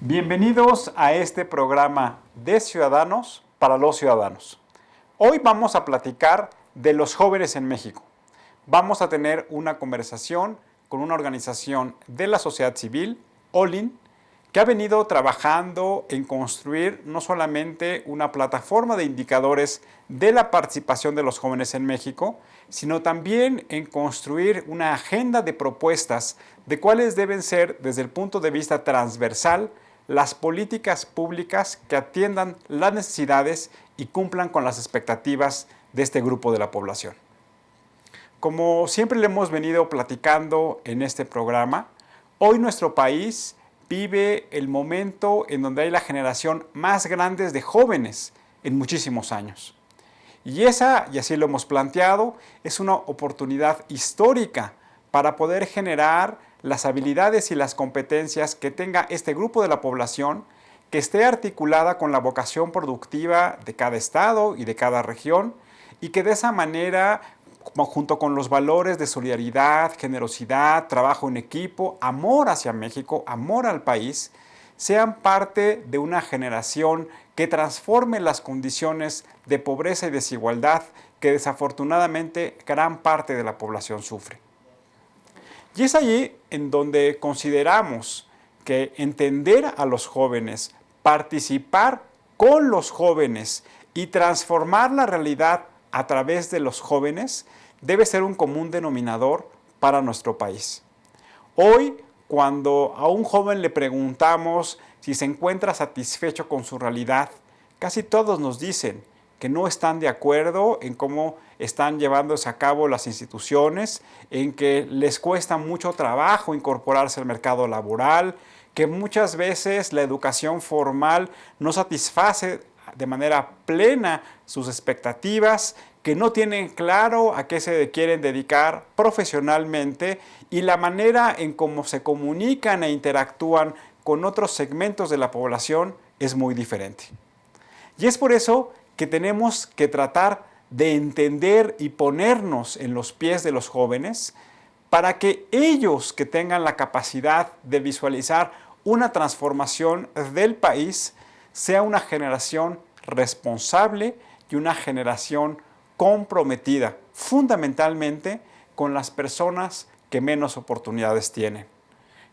Bienvenidos a este programa de Ciudadanos para los Ciudadanos. Hoy vamos a platicar de los jóvenes en México. Vamos a tener una conversación con una organización de la sociedad civil, Olin, que ha venido trabajando en construir no solamente una plataforma de indicadores de la participación de los jóvenes en México, sino también en construir una agenda de propuestas de cuáles deben ser, desde el punto de vista transversal, las políticas públicas que atiendan las necesidades y cumplan con las expectativas de este grupo de la población. Como siempre le hemos venido platicando en este programa, hoy nuestro país vive el momento en donde hay la generación más grande de jóvenes en muchísimos años. Y así lo hemos planteado, es una oportunidad histórica para poder generar las habilidades y las competencias que tenga este grupo de la población, que esté articulada con la vocación productiva de cada estado y de cada región, y que de esa manera, junto con los valores de solidaridad, generosidad, trabajo en equipo, amor hacia México, amor al país, sean parte de una generación que transforme las condiciones de pobreza y desigualdad que desafortunadamente gran parte de la población sufre. Y es allí en donde consideramos que entender a los jóvenes, participar con los jóvenes y transformar la realidad a través de los jóvenes debe ser un común denominador para nuestro país. Hoy, cuando a un joven le preguntamos si se encuentra satisfecho con su realidad, casi todos nos dicen que no están de acuerdo en cómo están llevándose a cabo las instituciones, en que les cuesta mucho trabajo incorporarse al mercado laboral, que muchas veces la educación formal no satisface de manera plena sus expectativas, que no tienen claro a qué se quieren dedicar profesionalmente y la manera en cómo se comunican e interactúan con otros segmentos de la población es muy diferente. Y es por eso que tenemos que tratar de entender y ponernos en los pies de los jóvenes para que ellos que tengan la capacidad de visualizar una transformación del país sea una generación responsable y una generación comprometida fundamentalmente con las personas que menos oportunidades tienen.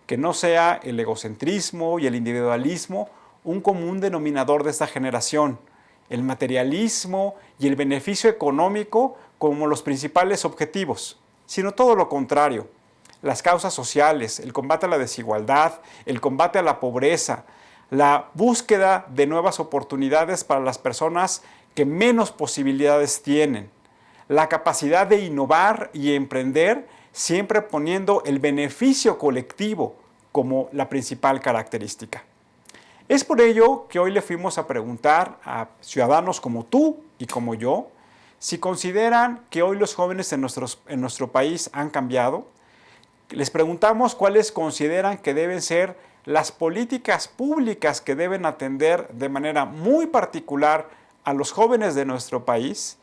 Que no sea el egocentrismo y el individualismo un común denominador de esta generación, el materialismo y el beneficio económico como los principales objetivos, sino todo lo contrario. Las causas sociales, el combate a la desigualdad, el combate a la pobreza, la búsqueda de nuevas oportunidades para las personas que menos posibilidades tienen, la capacidad de innovar y emprender, siempre poniendo el beneficio colectivo como la principal característica. Es por ello que hoy le fuimos a preguntar a ciudadanos como tú y como yo si consideran que hoy los jóvenes en nuestro país han cambiado. Les preguntamos cuáles consideran que deben ser las políticas públicas que deben atender de manera muy particular a los jóvenes de nuestro país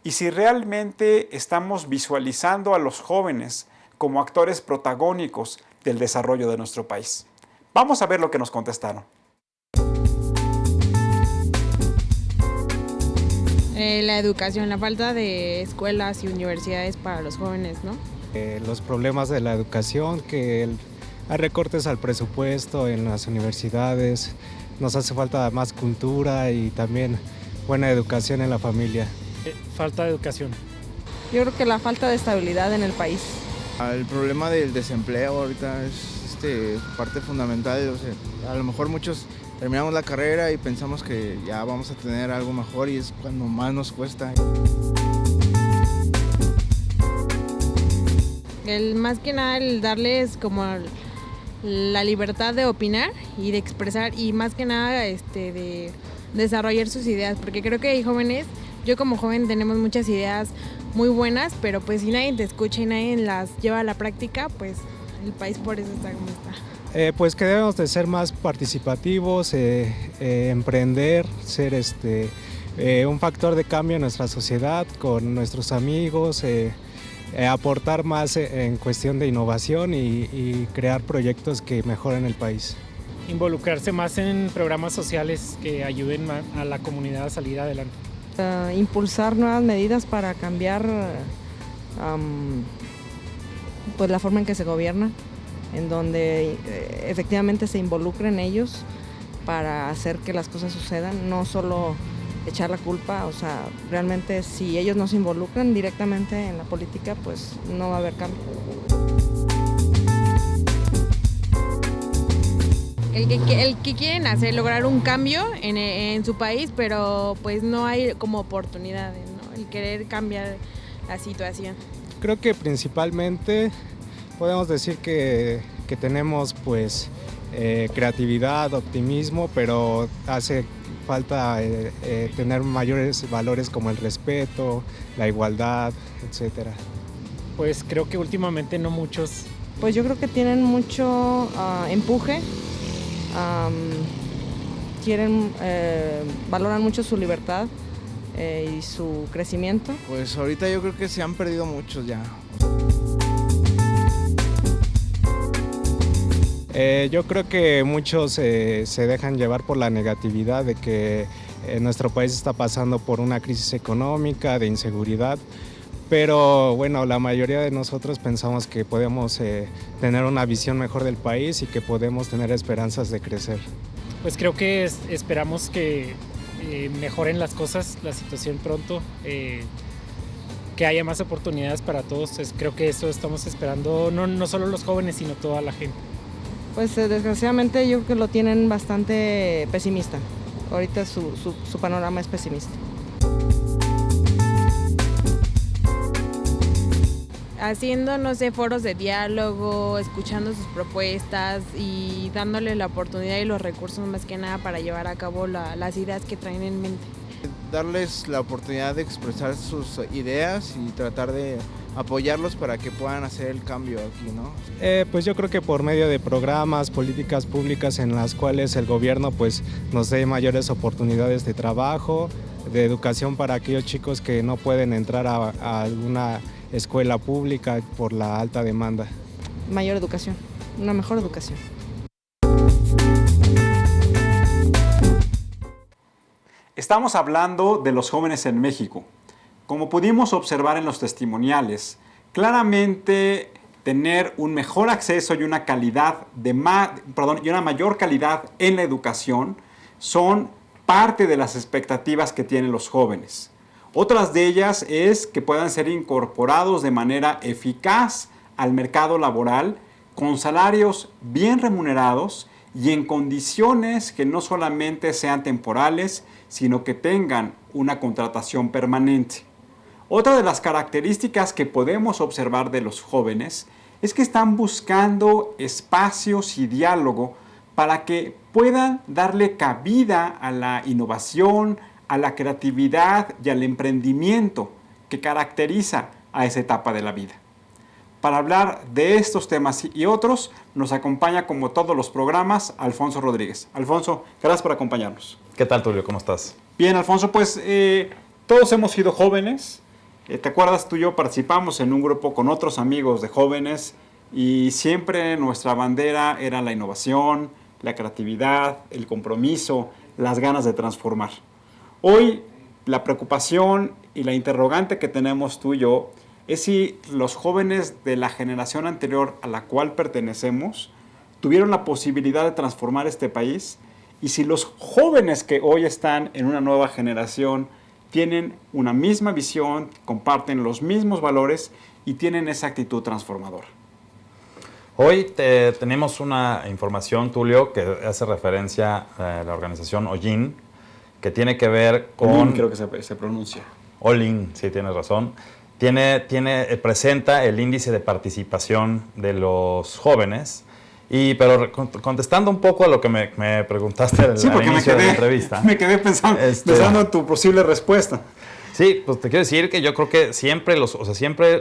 y si realmente estamos visualizando a los jóvenes como actores protagónicos del desarrollo de nuestro país. Vamos a ver lo que nos contestaron. La educación, la falta de escuelas y universidades para los jóvenes, ¿no? Los problemas de la educación, que hay recortes al presupuesto en las universidades, nos hace falta más cultura y también buena educación en la familia. Falta de educación. Yo creo que la falta de estabilidad en el país. El problema del desempleo ahorita es parte fundamental. O sea, a lo mejor muchos terminamos la carrera y pensamos que ya vamos a tener algo mejor y es cuando más nos cuesta. Más que nada el darles como la libertad de opinar y de expresar y más que nada de desarrollar sus ideas, porque creo que hay jóvenes, yo como joven tenemos muchas ideas muy buenas, pero pues si nadie te escucha y nadie las lleva a la práctica, pues el país por eso está como está. Pues que debemos de ser más participativos, emprender, ser un factor de cambio en nuestra sociedad con nuestros amigos, aportar más en cuestión de innovación y crear proyectos que mejoren el país. involucrarse más en programas sociales que ayuden a la comunidad a salir adelante. Impulsar nuevas medidas para cambiar pues la forma en que se gobierna, en donde efectivamente se involucren ellos para hacer que las cosas sucedan, no solo echar la culpa, o sea, realmente si ellos no se involucran directamente en la política, pues no va a haber cambio. El que quieren hacer, lograr un cambio en su país, pero pues no hay como oportunidades, ¿no? El querer cambiar la situación. Creo que principalmente podemos decir que tenemos pues creatividad, optimismo, pero hace falta tener mayores valores como el respeto, la igualdad, etcétera. Pues creo que últimamente no muchos. Pues yo creo que tienen mucho empuje, valoran mucho su libertad y su crecimiento. Pues ahorita yo creo que se han perdido muchos ya. Yo creo que muchos se dejan llevar por la negatividad de que nuestro país está pasando por una crisis económica, de inseguridad, pero bueno, la mayoría de nosotros pensamos que podemos tener una visión mejor del país y que podemos tener esperanzas de crecer. Pues creo que esperamos que mejoren las cosas, la situación pronto, que haya más oportunidades para todos. Creo que eso estamos esperando, no solo los jóvenes, sino toda la gente. Pues desgraciadamente yo creo que lo tienen bastante pesimista. Ahorita su panorama es pesimista. Haciendo, no sé, foros de diálogo, escuchando sus propuestas y dándole la oportunidad y los recursos más que nada para llevar a cabo las ideas que traen en mente. Darles la oportunidad de expresar sus ideas y tratar de apoyarlos para que puedan hacer el cambio aquí, ¿no? Pues yo creo que por medio de programas, políticas públicas en las cuales el gobierno pues nos dé mayores oportunidades de trabajo, de educación para aquellos chicos que no pueden entrar a alguna escuela pública por la alta demanda. Mayor educación, una mejor educación. Estamos hablando de los jóvenes en México. Como pudimos observar en los testimoniales, claramente tener un mejor acceso y una mayor calidad en la educación son parte de las expectativas que tienen los jóvenes. Otras de ellas es que puedan ser incorporados de manera eficaz al mercado laboral con salarios bien remunerados y en condiciones que no solamente sean temporales, sino que tengan una contratación permanente. Otra de las características que podemos observar de los jóvenes es que están buscando espacios y diálogo para que puedan darle cabida a la innovación, a la creatividad y al emprendimiento que caracteriza a esa etapa de la vida. Para hablar de estos temas y otros, nos acompaña como todos los programas Alfonso Rodríguez. Alfonso, gracias por acompañarnos. ¿Qué tal, Tulio? ¿Cómo estás? Bien, Alfonso, pues todos hemos sido jóvenes. ¿Te acuerdas? Tú y yo participamos en un grupo con otros amigos de jóvenes y siempre nuestra bandera era la innovación, la creatividad, el compromiso, las ganas de transformar. Hoy la preocupación y la interrogante que tenemos tú y yo es si los jóvenes de la generación anterior a la cual pertenecemos tuvieron la posibilidad de transformar este país y si los jóvenes que hoy están en una nueva generación tienen una misma visión, comparten los mismos valores y tienen esa actitud transformadora. Hoy tenemos una información, Tulio, que hace referencia a la organización OIN, que tiene que ver con... OIN creo que se pronuncia. OIN, sí, tienes razón. Presenta el índice de participación de los jóvenes. Pero contestando un poco a lo que me preguntaste al inicio de la entrevista. Me quedé pensando en tu posible respuesta. Sí, pues te quiero decir que yo creo que siempre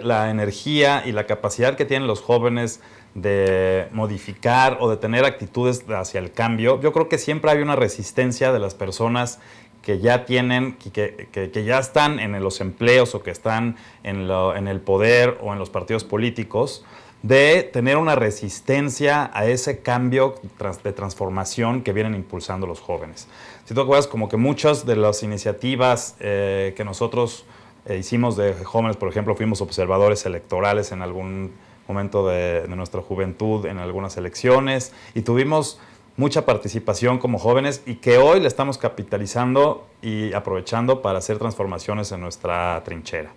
la energía y la capacidad que tienen los jóvenes de modificar o de tener actitudes hacia el cambio, yo creo que siempre hay una resistencia de las personas que ya tienen, que ya están en los empleos o que están en el poder o en los partidos políticos, de tener una resistencia a ese cambio de transformación que vienen impulsando los jóvenes. Si tú acuerdas, como que muchas de las iniciativas que nosotros hicimos de jóvenes, por ejemplo, fuimos observadores electorales en algún momento de nuestra juventud, en algunas elecciones, y tuvimos mucha participación como jóvenes y que hoy le estamos capitalizando y aprovechando para hacer transformaciones en nuestra trinchera.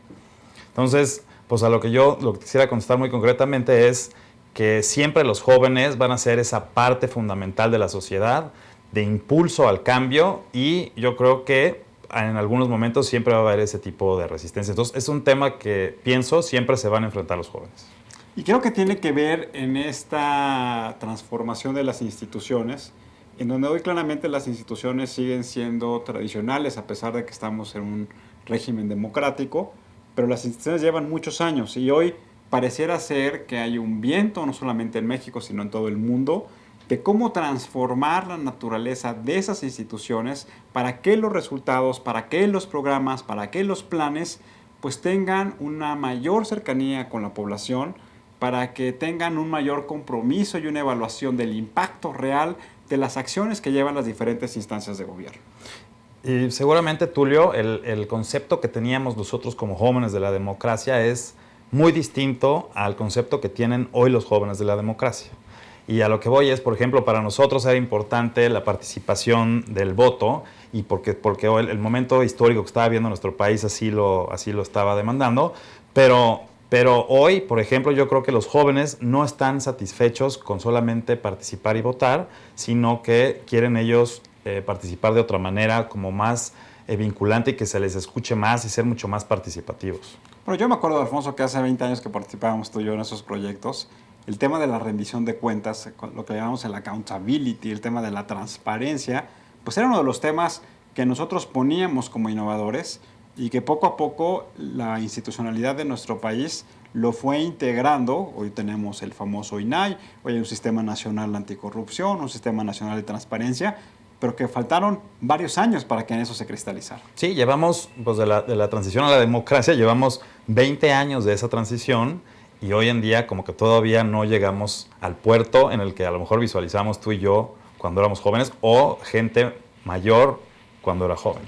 Entonces, pues lo que quisiera contestar muy concretamente es que siempre los jóvenes van a ser esa parte fundamental de la sociedad, de impulso al cambio, y yo creo que en algunos momentos siempre va a haber ese tipo de resistencia. Entonces, es un tema que pienso siempre se van a enfrentar los jóvenes. Y creo que tiene que ver en esta transformación de las instituciones, en donde hoy claramente las instituciones siguen siendo tradicionales, a pesar de que estamos en un régimen democrático, pero las instituciones llevan muchos años y hoy pareciera ser que hay un viento, no solamente en México, sino en todo el mundo, de cómo transformar la naturaleza de esas instituciones para que los resultados, para que los programas, para que los planes, pues tengan una mayor cercanía con la población, para que tengan un mayor compromiso y una evaluación del impacto real de las acciones que llevan las diferentes instancias de gobierno. Y seguramente, Tulio, el concepto que teníamos nosotros como jóvenes de la democracia es muy distinto al concepto que tienen hoy los jóvenes de la democracia. Y a lo que voy es, por ejemplo, para nosotros era importante la participación del voto, y porque hoy el momento histórico que estaba viviendo nuestro país así lo estaba demandando, pero hoy, por ejemplo, yo creo que los jóvenes no están satisfechos con solamente participar y votar, sino que quieren ellos participar de otra manera, como más vinculante, y que se les escuche más y ser mucho más participativos. Bueno, yo me acuerdo, Alfonso, que hace 20 años que participábamos tú y yo en esos proyectos, el tema de la rendición de cuentas, lo que llamamos el accountability, el tema de la transparencia, pues era uno de los temas que nosotros poníamos como innovadores y que poco a poco la institucionalidad de nuestro país lo fue integrando. Hoy tenemos el famoso INAI, hoy hay un Sistema Nacional Anticorrupción, un Sistema Nacional de Transparencia, pero que faltaron varios años para que en eso se cristalizara. Sí, llevamos, pues de la transición a la democracia, llevamos 20 años de esa transición, y hoy en día como que todavía no llegamos al puerto en el que a lo mejor visualizamos tú y yo cuando éramos jóvenes, o gente mayor cuando era joven.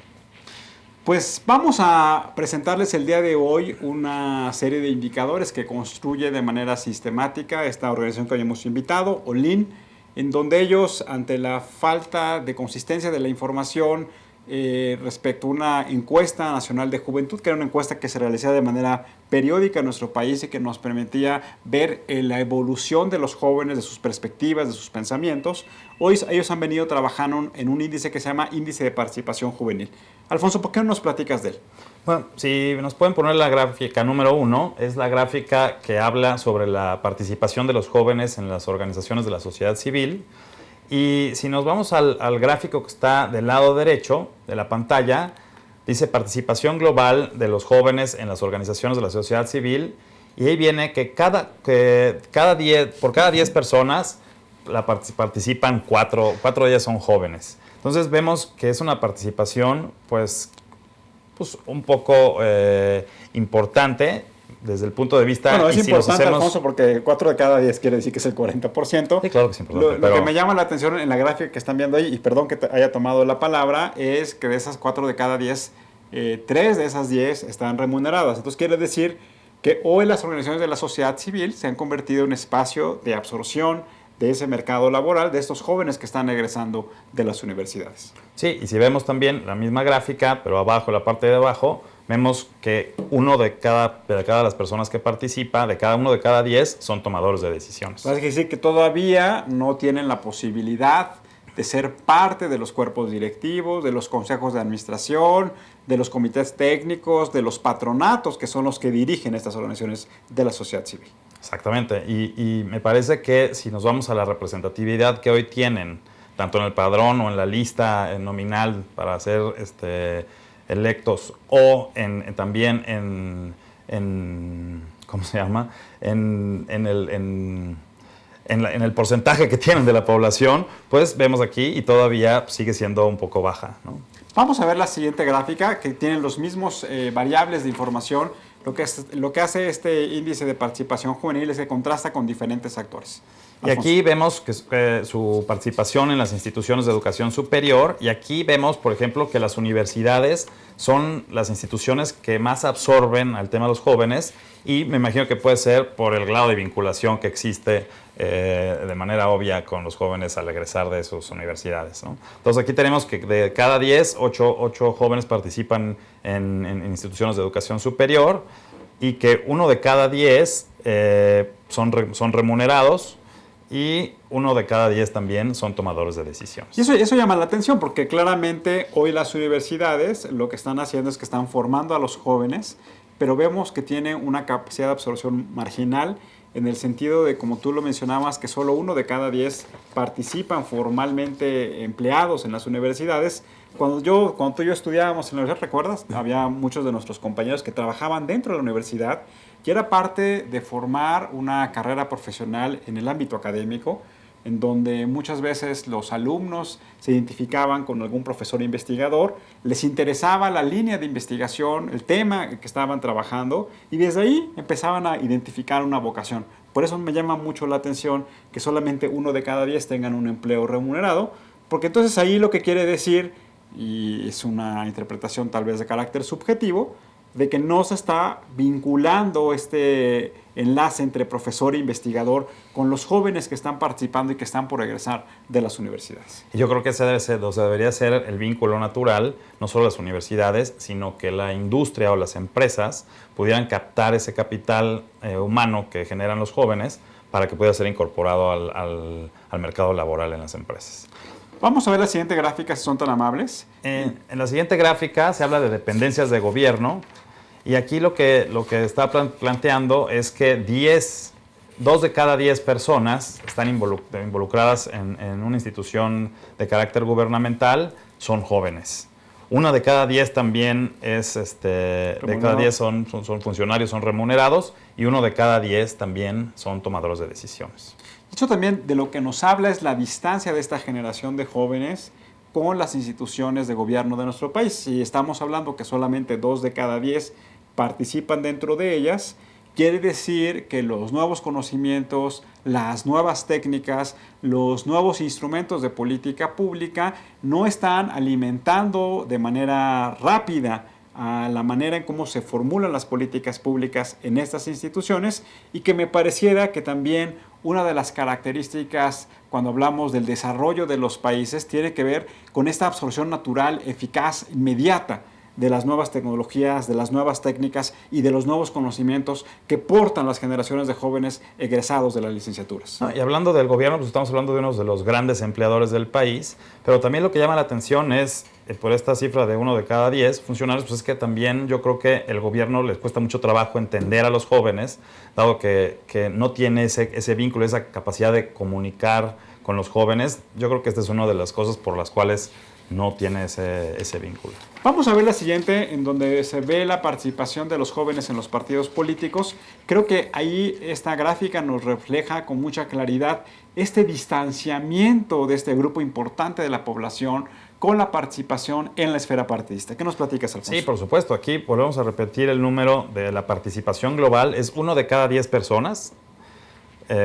Pues vamos a presentarles el día de hoy una serie de indicadores que construye de manera sistemática esta organización que hoy hemos invitado, OLIN, en donde ellos, ante la falta de consistencia de la información respecto a una encuesta nacional de juventud, que era una encuesta que se realizaba de manera periódica en nuestro país y que nos permitía ver la evolución de los jóvenes, de sus perspectivas, de sus pensamientos, hoy ellos han venido trabajando en un índice que se llama Índice de Participación Juvenil. Alfonso, ¿por qué no nos platicas de él? Bueno, si nos pueden poner la gráfica número 1, es la gráfica que habla sobre la participación de los jóvenes en las organizaciones de la sociedad civil. Y si nos vamos al gráfico que está del lado derecho de la pantalla, dice participación global de los jóvenes en las organizaciones de la sociedad civil, y ahí viene que por cada 10 personas participan 4 de ellas son jóvenes. Entonces vemos que es una participación pues un poco importante desde el punto de vista... Bueno, es importante, Alfonso, porque 4 de cada 10 quiere decir que es el 40%. Sí, claro que es importante. Lo que me llama la atención en la gráfica que están viendo ahí, y perdón que haya tomado la palabra, es que de esas 4 de cada 10, 3 de esas 10 están remuneradas. Entonces quiere decir que hoy las organizaciones de la sociedad civil se han convertido en un espacio de absorción de ese mercado laboral de estos jóvenes que están egresando de las universidades. Sí, y si vemos también la misma gráfica, pero abajo, la parte de abajo, vemos que uno de cada las personas que participa, uno de cada 10, son tomadores de decisiones. Es decir, que todavía no tienen la posibilidad de ser parte de los cuerpos directivos, de los consejos de administración, de los comités técnicos, de los patronatos, que son los que dirigen estas organizaciones de la sociedad civil. Exactamente, y me parece que si nos vamos a la representatividad que hoy tienen, tanto en el padrón o en la lista nominal para ser electos, o también en ¿cómo se llama? En el porcentaje que tienen de la población, pues vemos aquí y todavía sigue siendo un poco baja, ¿no? Vamos a ver la siguiente gráfica, que tiene los mismos variables de información, Lo que hace este índice de participación juvenil es que contrasta con diferentes actores. Y aquí vemos que su participación en las instituciones de educación superior, y aquí vemos, por ejemplo, que las universidades son las instituciones que más absorben al tema de los jóvenes, y me imagino que puede ser por el grado de vinculación que existe de manera obvia con los jóvenes al egresar de sus universidades, ¿no? Entonces aquí tenemos que de cada 10, 8 jóvenes participan en instituciones de educación superior, y que 1 de cada 10 son remunerados, y 1 de cada 10 también son tomadores de decisiones. Y eso llama la atención porque claramente hoy las universidades lo que están haciendo es que están formando a los jóvenes, pero vemos que tienen una capacidad de absorción marginal en el sentido de, como tú lo mencionabas, que solo 1 de cada 10 participan formalmente empleados en las universidades. Cuando tú y yo estudiábamos en la universidad, ¿recuerdas? Había muchos de nuestros compañeros que trabajaban dentro de la universidad y era parte de formar una carrera profesional en el ámbito académico, en donde muchas veces los alumnos se identificaban con algún profesor investigador, les interesaba la línea de investigación, el tema que estaban trabajando, y desde ahí empezaban a identificar una vocación. Por eso me llama mucho la atención que solamente 1 de cada 10 tengan un empleo remunerado, porque entonces ahí lo que quiere decir, y es una interpretación tal vez de carácter subjetivo, de que no se está vinculando este enlace entre profesor e investigador con los jóvenes que están participando y que están por egresar de las universidades. Yo creo que ese debería ser el vínculo natural, no solo las universidades, sino que la industria o las empresas pudieran captar ese capital humano que generan los jóvenes para que pueda ser incorporado al mercado laboral en las empresas. Vamos a ver la siguiente gráfica, si son tan amables. En la siguiente gráfica se habla de dependencias de gobierno, y aquí lo que está planteando es que 2 de cada 10 personas están involucradas en una institución de carácter gubernamental, son jóvenes. 1 de cada 10 también de cada 10 son funcionarios, son remunerados, y 1 de cada 10 también son tomadores de decisiones. Esto también de lo que nos habla es la distancia de esta generación de jóvenes con las instituciones de gobierno de nuestro país. Si estamos hablando que solamente 2 de cada 10 participan dentro de ellas, quiere decir que los nuevos conocimientos, las nuevas técnicas, los nuevos instrumentos de política pública no están alimentando de manera rápida a la manera en cómo se formulan las políticas públicas en estas instituciones, y que me pareciera que también una de las características cuando hablamos del desarrollo de los países tiene que ver con esta absorción natural, eficaz, inmediata de las nuevas tecnologías, de las nuevas técnicas y de los nuevos conocimientos que portan las generaciones de jóvenes egresados de las licenciaturas. Y hablando del gobierno, pues estamos hablando de uno de los grandes empleadores del país, pero también lo que llama la atención es, por esta cifra de 1 de cada 10 funcionarios, pues es que también yo creo que el gobierno les cuesta mucho trabajo entender a los jóvenes, dado que no tiene ese vínculo, esa capacidad de comunicar con los jóvenes. Yo creo que esta es una de las cosas por las cuales no tiene ese vínculo. Vamos a ver la siguiente, en donde se ve la participación de los jóvenes en los partidos políticos. Creo que ahí esta gráfica nos refleja con mucha claridad este distanciamiento de este grupo importante de la población con la participación en la esfera partidista. ¿Qué nos platicas, Alfonso? Sí, por supuesto. Aquí volvemos a repetir el número de la participación global. Es 1 de cada 10 personas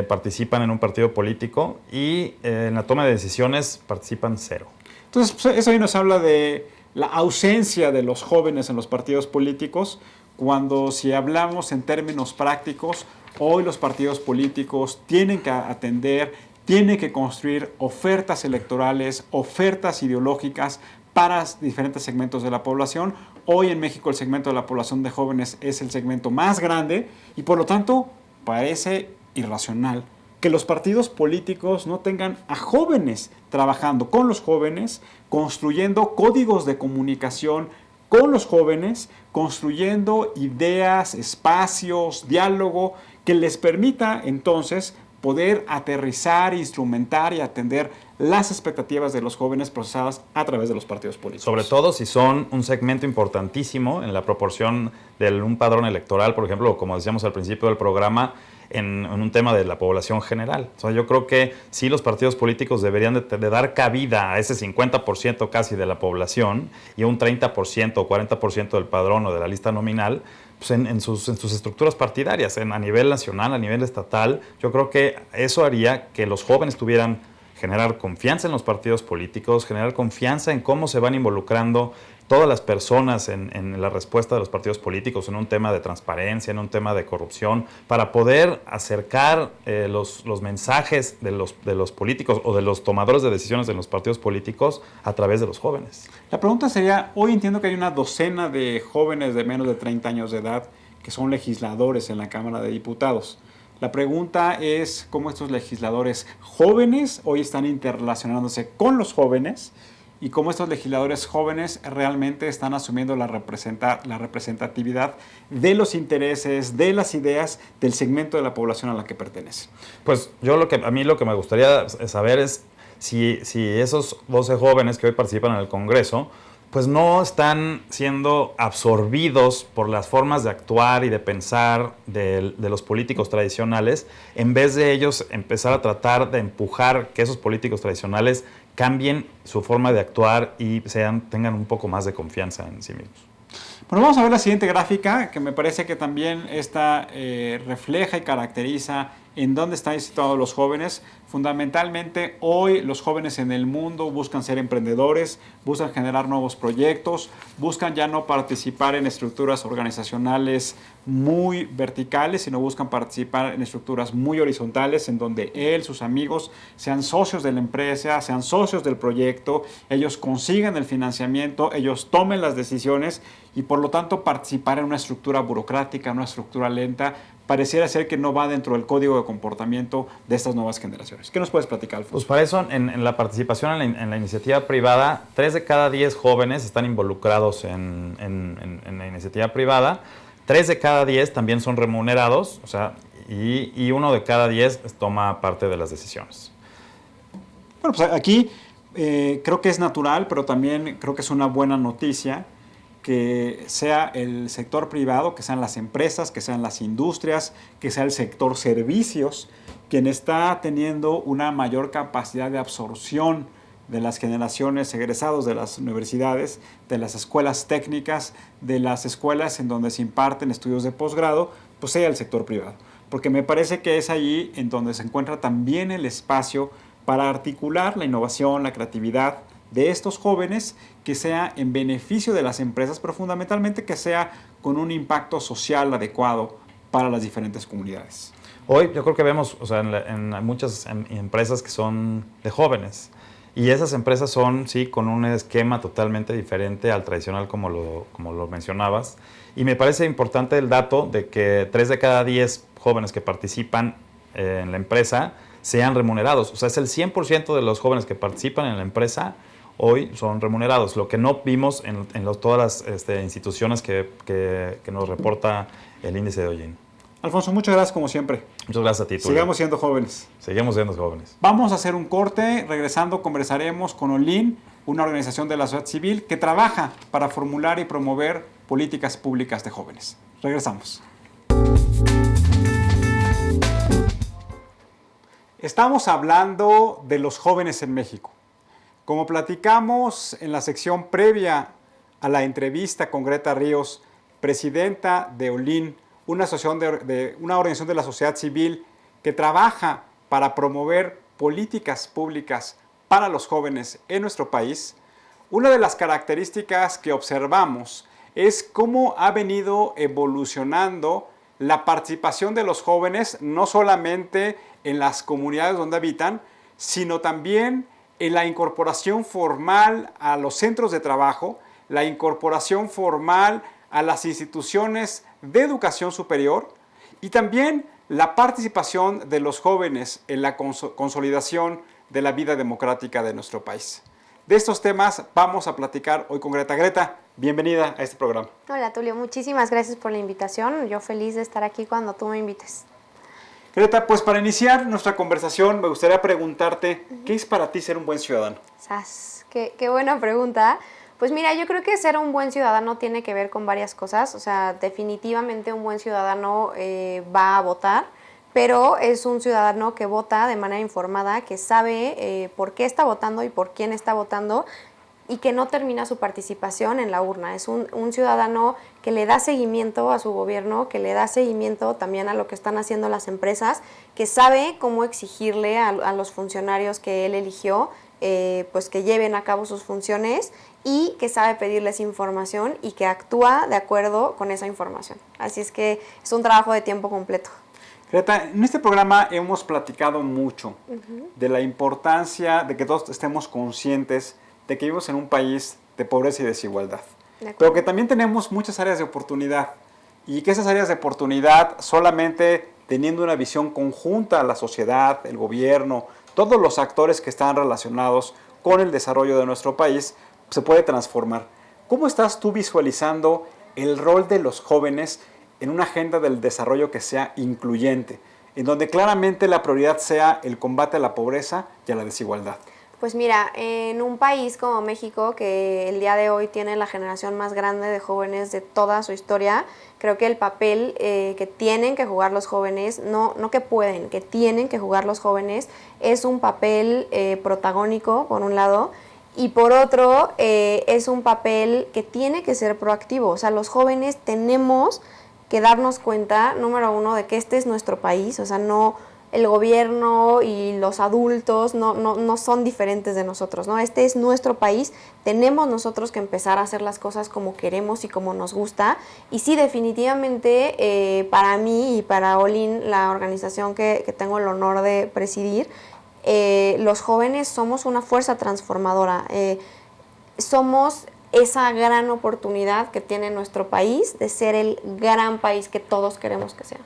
participan en un partido político, y en la toma de decisiones participan 0. Entonces, pues, eso ahí nos habla de la ausencia de los jóvenes en los partidos políticos, cuando si hablamos en términos prácticos, hoy los partidos políticos tienen que atender, tienen que construir ofertas electorales, ofertas ideológicas para diferentes segmentos de la población. Hoy en México el segmento de la población de jóvenes es el segmento más grande, y por lo tanto parece irracional que los partidos políticos no tengan a jóvenes trabajando con los jóvenes, construyendo códigos de comunicación con los jóvenes, construyendo ideas, espacios, diálogo, que les permita entonces poder aterrizar, instrumentar y atender las expectativas de los jóvenes procesadas a través de los partidos políticos. Sobre todo si son un segmento importantísimo en la proporción de un padrón electoral, por ejemplo, como decíamos al principio del programa, en un tema de la población general. O sea, yo creo que sí los partidos políticos deberían de dar cabida a ese 50% casi de la población, y un 30% o 40% del padrón o de la lista nominal, pues, en sus estructuras partidarias, a nivel nacional, a nivel estatal. Yo creo que eso haría que los jóvenes tuvieran generar confianza en los partidos políticos, generar confianza en cómo se van involucrando todas las personas en la respuesta de los partidos políticos, en un tema de transparencia, en un tema de corrupción, para poder acercar los mensajes de los políticos o de los tomadores de decisiones de los partidos políticos a través de los jóvenes. La pregunta sería, hoy entiendo que hay una docena de jóvenes de menos de 30 años de edad que son legisladores en la Cámara de Diputados. La pregunta es cómo estos legisladores jóvenes hoy están interrelacionándose con los jóvenes y cómo estos legisladores jóvenes realmente están asumiendo la representatividad de los intereses, de las ideas del segmento de la población a la que pertenece. Pues a mí lo que me gustaría saber es si esos 12 jóvenes que hoy participan en el Congreso pues no están siendo absorbidos por las formas de actuar y de pensar de los políticos tradicionales, en vez de ellos empezar a tratar de empujar que esos políticos tradicionales cambien su forma de actuar y tengan un poco más de confianza en sí mismos. Bueno, vamos a ver la siguiente gráfica, que me parece que también esta refleja y caracteriza en dónde están situados los jóvenes. Fundamentalmente, hoy los jóvenes en el mundo buscan ser emprendedores, buscan generar nuevos proyectos, buscan ya no participar en estructuras organizacionales muy verticales, sino buscan participar en estructuras muy horizontales, en donde él, sus amigos, sean socios de la empresa, sean socios del proyecto, ellos consigan el financiamiento, ellos tomen las decisiones y por lo tanto participar en una estructura burocrática, una estructura lenta, pareciera ser que no va dentro del código de comportamiento de estas nuevas generaciones. ¿Qué nos puedes platicar, Alfonso? Pues para eso, en la participación en la iniciativa privada, 3 de cada 10 jóvenes están involucrados en la iniciativa privada, 3 de cada 10 también son remunerados, o sea, y 1 de cada 10 toma parte de las decisiones. Bueno, pues aquí creo que es natural, pero también creo que es una buena noticia que sea el sector privado, que sean las empresas, que sean las industrias, que sea el sector servicios, quien está teniendo una mayor capacidad de absorción de las generaciones egresados de las universidades, de las escuelas técnicas, de las escuelas en donde se imparten estudios de posgrado, pues sea el sector privado. Porque me parece que es allí en donde se encuentra también el espacio para articular la innovación, la creatividad de estos jóvenes, que sea en beneficio de las empresas, pero fundamentalmente que sea con un impacto social adecuado para las diferentes comunidades. Hoy yo creo que vemos, o sea, en muchas empresas que son de jóvenes, y esas empresas son, sí, con un esquema totalmente diferente al tradicional como lo mencionabas. Y me parece importante el dato de que 3 de cada 10 jóvenes que participan en la empresa sean remunerados. O sea, es el 100% de los jóvenes que participan en la empresa hoy son remunerados, lo que no vimos en todas las instituciones que nos reporta el índice de Hollín. Alfonso, muchas gracias como siempre. Muchas gracias a ti, Tulio. Sigamos siendo jóvenes. Seguimos siendo jóvenes. Vamos a hacer un corte. Regresando conversaremos con Hollín, una organización de la sociedad civil que trabaja para formular y promover políticas públicas de jóvenes. Regresamos. Estamos hablando de los jóvenes en México. Como platicamos en la sección previa a la entrevista con Greta Ríos, presidenta de Hollín, una organización de la sociedad civil que trabaja para promover políticas públicas para los jóvenes en nuestro país, una de las características que observamos es cómo ha venido evolucionando la participación de los jóvenes, no solamente en las comunidades donde habitan, sino también en la incorporación formal a los centros de trabajo, la incorporación formal a las instituciones de educación superior y también la participación de los jóvenes en la consolidación de la vida democrática de nuestro país. De estos temas vamos a platicar hoy con Greta. Greta, bienvenida a este programa. Hola Tulio, muchísimas gracias por la invitación. Yo feliz de estar aquí cuando tú me invites. Greta, pues para iniciar nuestra conversación me gustaría preguntarte, ¿qué es para ti ser un buen ciudadano? Qué buena pregunta. Pues mira, yo creo que ser un buen ciudadano tiene que ver con varias cosas. O sea, definitivamente un buen ciudadano va a votar, pero es un ciudadano que vota de manera informada, que sabe por qué está votando y por quién está votando. y que no termina su participación en la urna. Es un ciudadano que le da seguimiento a su gobierno, que le da seguimiento también a lo que están haciendo las empresas, que sabe cómo exigirle a los funcionarios que él eligió, pues que lleven a cabo sus funciones, y que sabe pedirles información y que actúa de acuerdo con esa información. Así es que es un trabajo de tiempo completo. Greta, en este programa hemos platicado mucho de la importancia de que todos estemos conscientes de que vivimos en un país de pobreza y desigualdad, pero que también tenemos muchas áreas de oportunidad y que esas áreas de oportunidad solamente teniendo una visión conjunta a la sociedad, el gobierno, todos los actores que están relacionados con el desarrollo de nuestro país, se puede transformar. ¿Cómo estás tú visualizando el rol de los jóvenes en una agenda del desarrollo que sea incluyente, en donde claramente la prioridad sea el combate a la pobreza y a la desigualdad? Pues mira, en un país como México, que el día de hoy tiene la generación más grande de jóvenes de toda su historia, creo que el papel que tienen que jugar los jóvenes, no que pueden, que tienen que jugar los jóvenes, es un papel protagónico, por un lado, y por otro, es un papel que tiene que ser proactivo. O sea, los jóvenes tenemos que darnos cuenta, número uno, de que este es nuestro país, o sea, no el gobierno y los adultos no son diferentes de nosotros, ¿no? Este es nuestro país, tenemos nosotros que empezar a hacer las cosas como queremos y como nos gusta. Y sí, definitivamente, para mí y para All-in, la organización que tengo el honor de presidir, los jóvenes somos una fuerza transformadora, somos esa gran oportunidad que tiene nuestro país de ser el gran país que todos queremos que sea.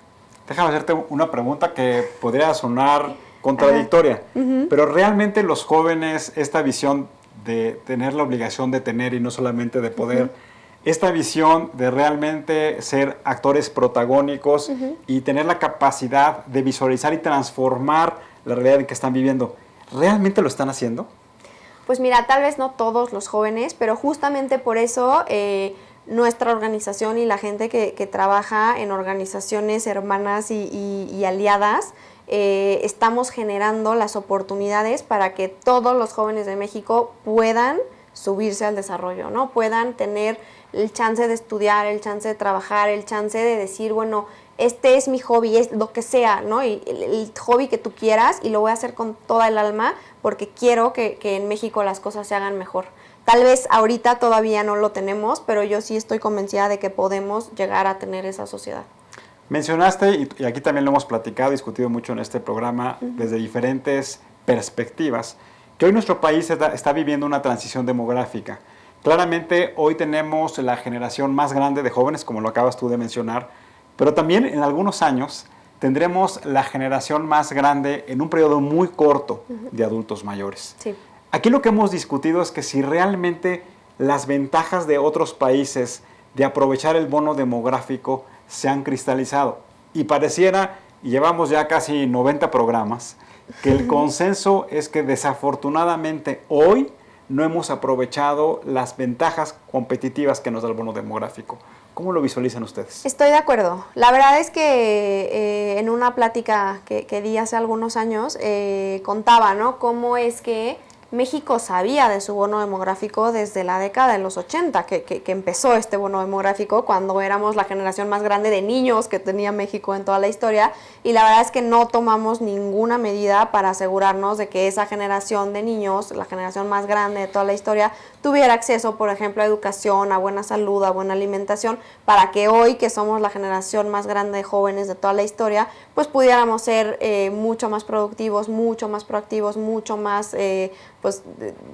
Déjame hacerte una pregunta que podría sonar contradictoria, pero realmente los jóvenes, esta visión de tener la obligación de tener y no solamente de poder, esta visión de realmente ser actores protagónicos y tener la capacidad de visualizar y transformar la realidad en que están viviendo, ¿realmente lo están haciendo? Pues mira, tal vez no todos los jóvenes, pero justamente por eso nuestra organización y la gente que trabaja en organizaciones hermanas y aliadas, estamos generando las oportunidades para que todos los jóvenes de México puedan subirse al desarrollo, ¿no? Puedan tener el chance de estudiar, el chance de trabajar, el chance de decir, bueno, este es mi hobby, es lo que sea, ¿no? Y el hobby que tú quieras, y lo voy a hacer con toda el alma porque quiero que en México las cosas se hagan mejor. Tal vez ahorita todavía no lo tenemos, pero yo sí estoy convencida de que podemos llegar a tener esa sociedad. Mencionaste, y aquí también lo hemos platicado, discutido mucho en este programa, desde diferentes perspectivas, que hoy nuestro país está viviendo una transición demográfica. Claramente hoy tenemos la generación más grande de jóvenes, como lo acabas tú de mencionar, pero también en algunos años tendremos la generación más grande en un periodo muy corto de adultos mayores. Sí. Aquí lo que hemos discutido es que si realmente las ventajas de otros países de aprovechar el bono demográfico se han cristalizado. Y pareciera, y llevamos ya casi 90 programas, que el consenso es que desafortunadamente hoy no hemos aprovechado las ventajas competitivas que nos da el bono demográfico. ¿Cómo lo visualizan ustedes? Estoy de acuerdo. La verdad es que en una plática que di hace algunos años, contaba, ¿no?, cómo es que México sabía de su bono demográfico desde la década de los 80, que empezó este bono demográfico, cuando éramos la generación más grande de niños que tenía México en toda la historia, y la verdad es que no tomamos ninguna medida para asegurarnos de que esa generación de niños, la generación más grande de toda la historia, tuviera acceso, por ejemplo, a educación, a buena salud, a buena alimentación, para que hoy, que somos la generación más grande de jóvenes de toda la historia, pues pudiéramos ser mucho más productivos, mucho más proactivos, mucho más,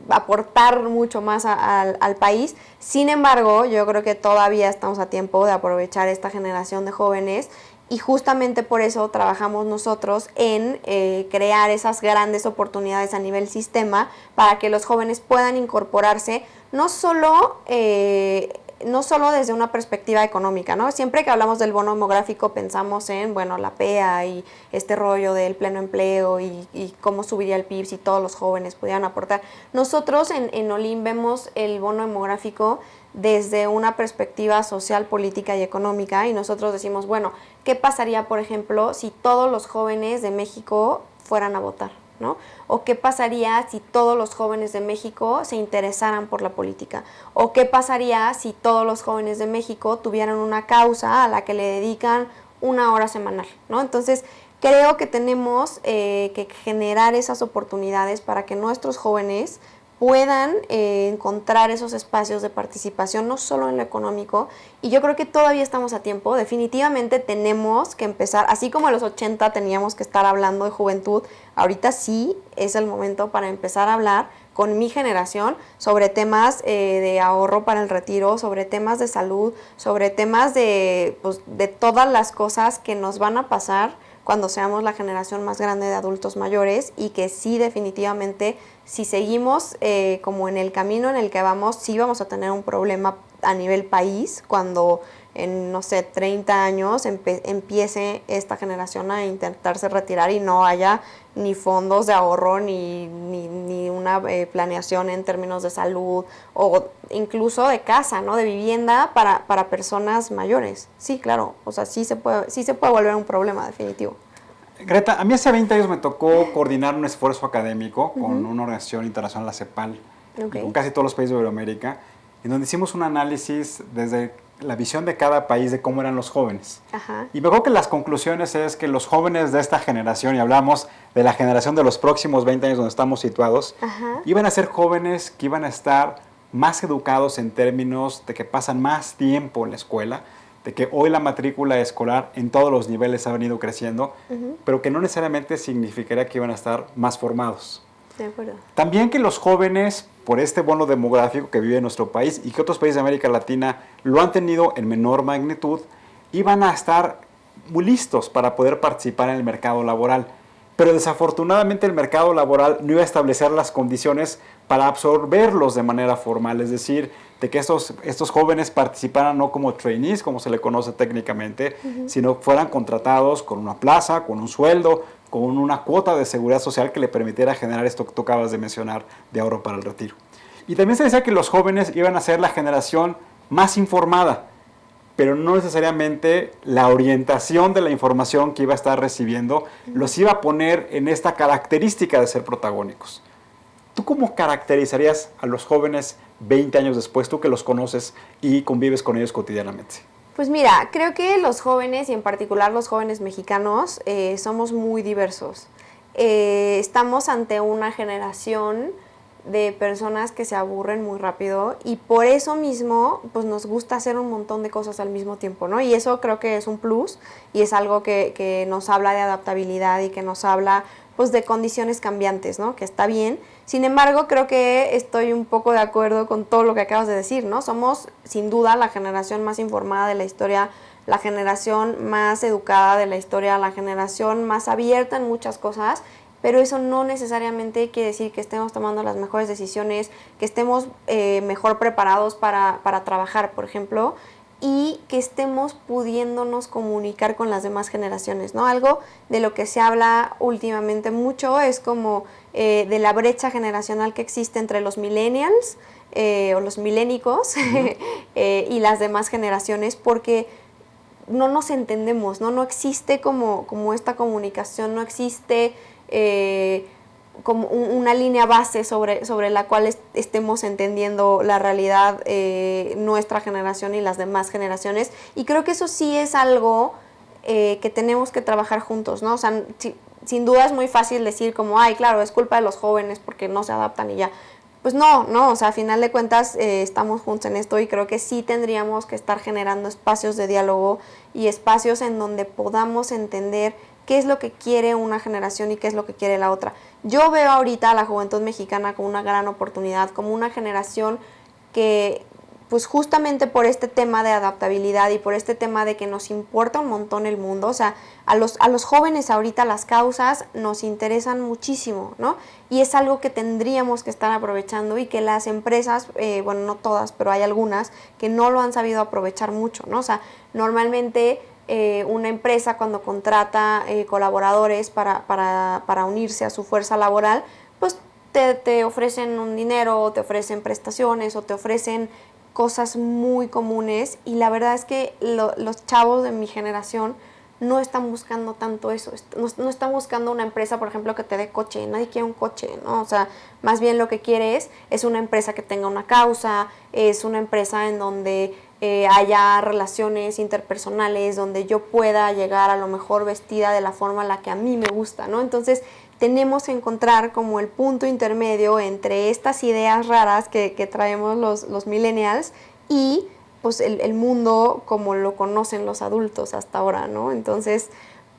aportar mucho más al país. Sin embargo, yo creo que todavía estamos a tiempo de aprovechar esta generación de jóvenes, y justamente por eso trabajamos nosotros en crear esas grandes oportunidades a nivel sistema para que los jóvenes puedan incorporarse, no solo desde una perspectiva económica, ¿no? Siempre que hablamos del bono demográfico pensamos en, bueno, la PEA y este rollo del pleno empleo y cómo subiría el PIB si todos los jóvenes pudieran aportar. Nosotros en All-in vemos el bono demográfico desde una perspectiva social, política y económica, y nosotros decimos, bueno, ¿qué pasaría, por ejemplo, si todos los jóvenes de México fueran a votar? ¿no? O qué pasaría si todos los jóvenes de México se interesaran por la política, o qué pasaría si todos los jóvenes de México tuvieran una causa a la que le dedican 1 hora semanal, ¿no? Entonces, creo que tenemos que generar esas oportunidades para que nuestros jóvenes puedan encontrar esos espacios de participación, no solo en lo económico, y yo creo que todavía estamos a tiempo. Definitivamente tenemos que empezar, así como en los 80 teníamos que estar hablando de juventud, ahorita sí es el momento para empezar a hablar con mi generación sobre temas de ahorro para el retiro, sobre temas de salud, sobre temas de todas las cosas que nos van a pasar cuando seamos la generación más grande de adultos mayores, y que sí, definitivamente, si seguimos como en el camino en el que vamos, sí vamos a tener un problema a nivel país cuando en, no sé, 30 años empiece esta generación a intentarse retirar y no haya ni fondos de ahorro ni una planeación en términos de salud o incluso de casa, ¿no? De vivienda para personas mayores. Sí, claro, o sea, sí se puede volver un problema definitivo. Greta, a mí hace 20 años me tocó coordinar un esfuerzo académico con una organización internacional, la CEPAL, y con casi todos los países de Iberoamérica, en donde hicimos un análisis desde la visión de cada país de cómo eran los jóvenes. Ajá. Y me acuerdo que las conclusiones es que los jóvenes de esta generación, y hablamos de la generación de los próximos 20 años donde estamos situados, Ajá. iban a ser jóvenes que iban a estar más educados en términos de que pasan más tiempo en la escuela, de que hoy la matrícula escolar en todos los niveles ha venido creciendo, pero que no necesariamente significaría que iban a estar más formados. De acuerdo. También que los jóvenes, por este bono demográfico que vive en nuestro país y que otros países de América Latina lo han tenido en menor magnitud, iban a estar muy listos para poder participar en el mercado laboral. Pero desafortunadamente el mercado laboral no iba a establecer las condiciones para absorberlos de manera formal, es decir, de que estos jóvenes participaran no como trainees, como se le conoce técnicamente, sino fueran contratados con una plaza, con un sueldo, con una cuota de seguridad social que le permitiera generar esto que tú acabas de mencionar, de ahorro para el retiro. Y también se decía que los jóvenes iban a ser la generación más informada, pero no necesariamente la orientación de la información que iba a estar recibiendo los iba a poner en esta característica de ser protagónicos. ¿Tú cómo caracterizarías a los jóvenes 20 años después, tú que los conoces y convives con ellos cotidianamente? Pues mira, creo que los jóvenes, y en particular los jóvenes mexicanos, somos muy diversos. Estamos ante una generación de personas que se aburren muy rápido y por eso mismo pues nos gusta hacer un montón de cosas al mismo tiempo, ¿no? Y eso creo que es un plus y es algo que nos habla de adaptabilidad y que nos habla pues de condiciones cambiantes, ¿no? Que está bien. Sin embargo, creo que estoy un poco de acuerdo con todo lo que acabas de decir, ¿no? Somos sin duda la generación más informada de la historia, la generación más educada de la historia, la generación más abierta en muchas cosas, pero eso no necesariamente quiere decir que estemos tomando las mejores decisiones, que estemos mejor preparados para trabajar, por ejemplo, y que estemos pudiéndonos comunicar con las demás generaciones, ¿no? Algo de lo que se habla últimamente mucho es como de la brecha generacional que existe entre los millennials o los milénicos y las demás generaciones, porque no nos entendemos, ¿no? No existe como esta comunicación, no existe como una línea base sobre la cual estemos entendiendo la realidad nuestra generación y las demás generaciones, y creo que eso sí es algo que tenemos que trabajar juntos, ¿no? O sea, sin duda es muy fácil decir como, ay, claro, es culpa de los jóvenes porque no se adaptan y ya. Pues no, o sea, a final de cuentas estamos juntos en esto y creo que sí tendríamos que estar generando espacios de diálogo y espacios en donde podamos entender qué es lo que quiere una generación y qué es lo que quiere la otra. Yo veo ahorita a la juventud mexicana como una gran oportunidad, como una generación que, pues justamente por este tema de adaptabilidad y por este tema de que nos importa un montón el mundo, o sea, a los jóvenes ahorita las causas nos interesan muchísimo, ¿no? Y es algo que tendríamos que estar aprovechando y que las empresas, bueno, no todas, pero hay algunas que no lo han sabido aprovechar mucho, ¿no? O sea, normalmente una empresa cuando contrata colaboradores para unirse a su fuerza laboral, pues te ofrecen un dinero, o te ofrecen prestaciones, o te ofrecen cosas muy comunes, y la verdad es que los chavos de mi generación no están buscando tanto eso, no están buscando una empresa, por ejemplo, que te dé coche, nadie quiere un coche, ¿no? O sea, más bien lo que quieres es una empresa que tenga una causa, es una empresa en donde haya relaciones interpersonales, donde yo pueda llegar a lo mejor vestida de la forma en la que a mí me gusta, ¿no? Entonces, tenemos que encontrar como el punto intermedio entre estas ideas raras que traemos los millennials y pues el mundo como lo conocen los adultos hasta ahora, ¿no? Entonces,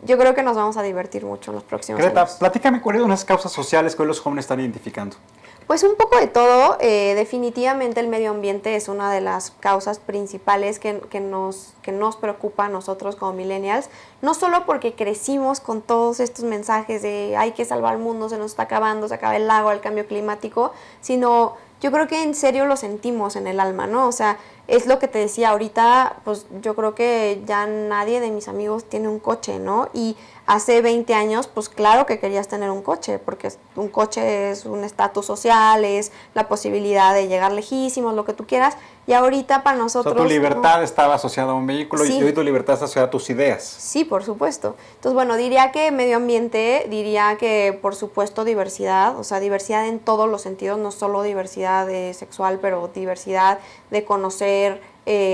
yo creo que nos vamos a divertir mucho en los próximos Greta, años. platícame cuáles son las causas sociales que hoy los jóvenes están identificando. Pues un poco de todo. Definitivamente el medio ambiente es una de las causas principales que nos preocupa a nosotros como millennials, no solo porque crecimos con todos estos mensajes de hay que salvar el mundo, se nos está acabando, se acaba el lago, el cambio climático, sino yo creo que en serio lo sentimos en el alma, ¿no? O sea, es lo que te decía ahorita, pues yo creo que ya nadie de mis amigos tiene un coche, ¿no? Y hace 20 años, pues claro que querías tener un coche, porque un coche es un estatus social, es la posibilidad de llegar lejísimos, lo que tú quieras, y ahorita para nosotros... O sea, tu libertad estaba asociada a un vehículo Sí. y hoy tu libertad está asociada a tus ideas. Sí, por supuesto. Entonces, bueno, diría que medio ambiente, diría que por supuesto diversidad, o sea, diversidad en todos los sentidos, no solo diversidad sexual, pero diversidad de conocer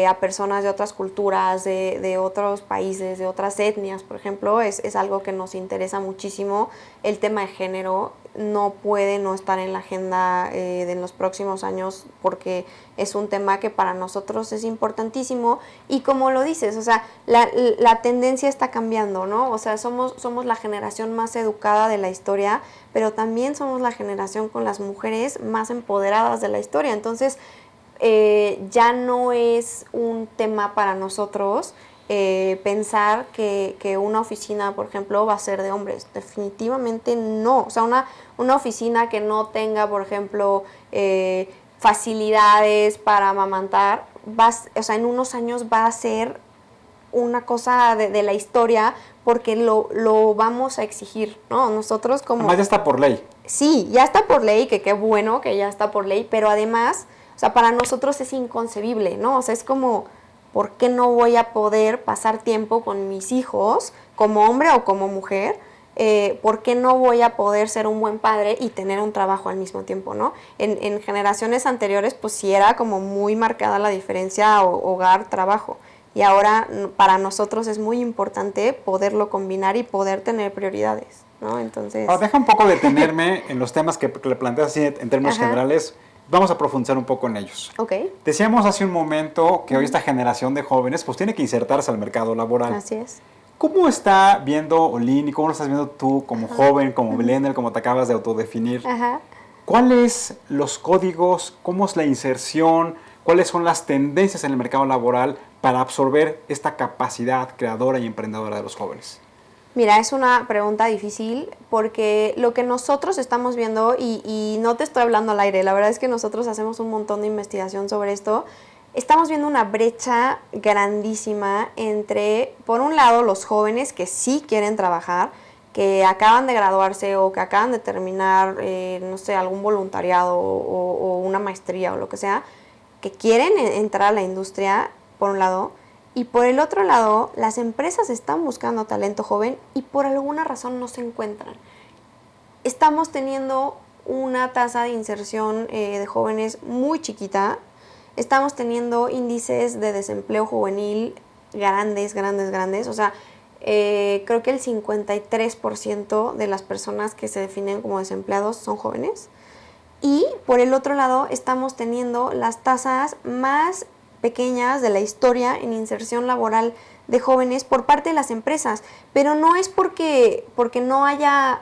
a personas de otras culturas, de otros países, de otras etnias, por ejemplo, es algo que nos interesa muchísimo. El tema de género no puede no estar en la agenda de los próximos años porque es un tema que para nosotros es importantísimo y como lo dices, o sea, la tendencia está cambiando, ¿no? O sea, somos la generación más educada de la historia, pero también somos la generación con las mujeres más empoderadas de la historia. Entonces, ya no es un tema para nosotros pensar que una oficina, por ejemplo, va a ser de hombres. Definitivamente no. O sea, una oficina que no tenga, por ejemplo, facilidades para amamantar, o sea, en unos años va a ser una cosa de la historia porque lo vamos a exigir, ¿no? Nosotros como... Además ya está por ley. Sí, ya está por ley, que qué bueno que ya está por ley, pero además, o sea, para nosotros es inconcebible, ¿no? O sea, es como, ¿por qué no voy a poder pasar tiempo con mis hijos como hombre o como mujer? ¿Por qué no voy a poder ser un buen padre y tener un trabajo al mismo tiempo, ¿no? En generaciones anteriores, pues sí era como muy marcada la diferencia hogar-trabajo. Y ahora para nosotros es muy importante poderlo combinar y poder tener prioridades, ¿no? Entonces... Ahora, deja un poco detenerme en los temas que le planteas así en términos Ajá. generales. Vamos a profundizar un poco en ellos. Ok, Decíamos hace un momento que hoy esta generación de jóvenes pues tiene que insertarse al mercado laboral. así es. ¿Cómo está viendo Olin y cómo lo estás viendo tú como joven, como millennial, como te acabas de autodefinir? Ajá. ¿Cuáles los códigos, cómo es la inserción, cuáles son las tendencias en el mercado laboral para absorber esta capacidad creadora y emprendedora de los jóvenes? Mira, es una pregunta difícil porque lo que nosotros estamos viendo, y no te estoy hablando al aire, la verdad es que nosotros hacemos un montón de investigación sobre esto, estamos viendo una brecha grandísima entre, por un lado, los jóvenes que sí quieren trabajar, que acaban de graduarse o que acaban de terminar, no sé, algún voluntariado o una maestría o lo que sea, que quieren entrar a la industria, por un lado, y por el otro lado, las empresas están buscando talento joven y por alguna razón no se encuentran. Estamos teniendo una tasa de inserción de jóvenes muy chiquita, estamos teniendo índices de desempleo juvenil grandes, o sea, creo que el 53% de las personas que se definen como desempleados son jóvenes. Y por el otro lado, estamos teniendo las tasas más pequeñas de la historia en inserción laboral de jóvenes por parte de las empresas, pero no es porque no haya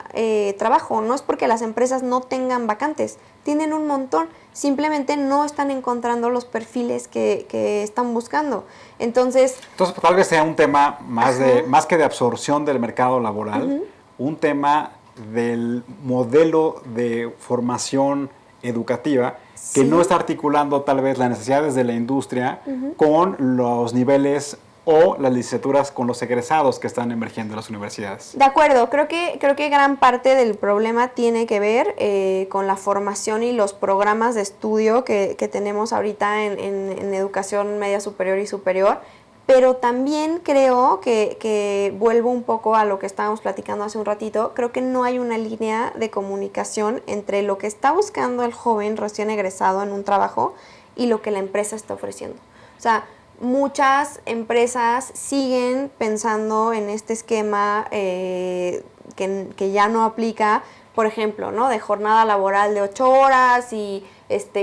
trabajo, no es porque las empresas no tengan vacantes, tienen un montón, simplemente no están encontrando los perfiles que están buscando. Entonces Tal vez sea un tema más que de absorción del mercado laboral, un tema del modelo de formación educativa que Sí. no está articulando tal vez las necesidades de la industria con los niveles o las licenciaturas con los egresados que están emergiendo en las universidades. De acuerdo, creo que gran parte del problema tiene que ver con la formación y los programas de estudio que tenemos ahorita en educación media superior y superior, Pero también creo que vuelvo un poco a lo que estábamos platicando hace un ratito, creo que no hay una línea de comunicación entre lo que está buscando el joven recién egresado en un trabajo y lo que la empresa está ofreciendo. O sea, muchas empresas siguen pensando en este esquema que ya no aplica, por ejemplo, ¿no? De jornada laboral de 8 horas y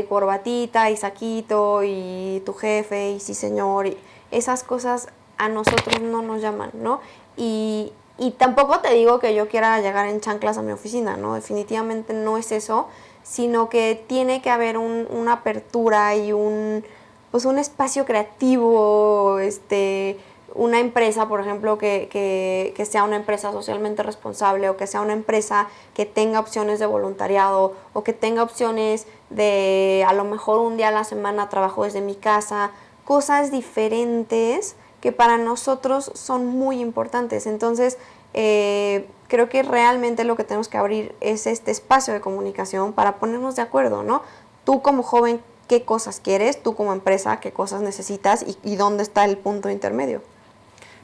corbatita y saquito y tu jefe y sí señor, y esas cosas a nosotros no nos llaman, ¿no? Y tampoco te digo que yo quiera llegar en chanclas a mi oficina, ¿no? Definitivamente no es eso, sino que tiene que haber una apertura y un espacio creativo, una empresa, por ejemplo, que sea una empresa socialmente responsable, o que sea una empresa que tenga opciones de voluntariado, o que tenga opciones de a lo mejor un día a la semana trabajo desde mi casa, cosas diferentes que para nosotros son muy importantes. Entonces, creo que realmente lo que tenemos que abrir es este espacio de comunicación para ponernos de acuerdo, ¿no? Tú como joven, ¿qué cosas quieres? Tú como empresa, ¿qué cosas necesitas? Y dónde está el punto intermedio.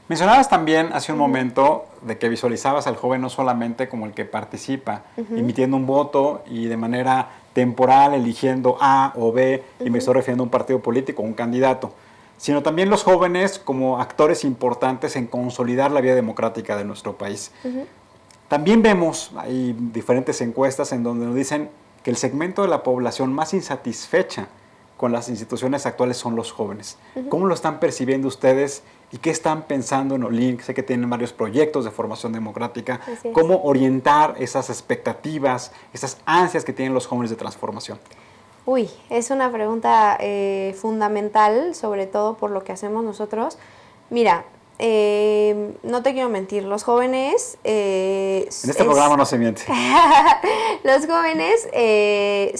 Mencionabas también hace un momento de que visualizabas al joven no solamente como el que participa, emitiendo un voto y de manera temporal eligiendo A o B, y me estoy refiriendo a un partido político, un candidato, sino también los jóvenes como actores importantes en consolidar la vida democrática de nuestro país. También vemos, hay diferentes encuestas en donde nos dicen que el segmento de la población más insatisfecha con las instituciones actuales son los jóvenes. ¿Cómo lo están percibiendo ustedes y qué están pensando en Olink? Sé que tienen varios proyectos de formación democrática. ¿Cómo orientar esas expectativas, esas ansias que tienen los jóvenes de transformación? Uy, es una pregunta fundamental, sobre todo por lo que hacemos nosotros. Mira, no te quiero mentir, los jóvenes... en este programa no se miente. Los jóvenes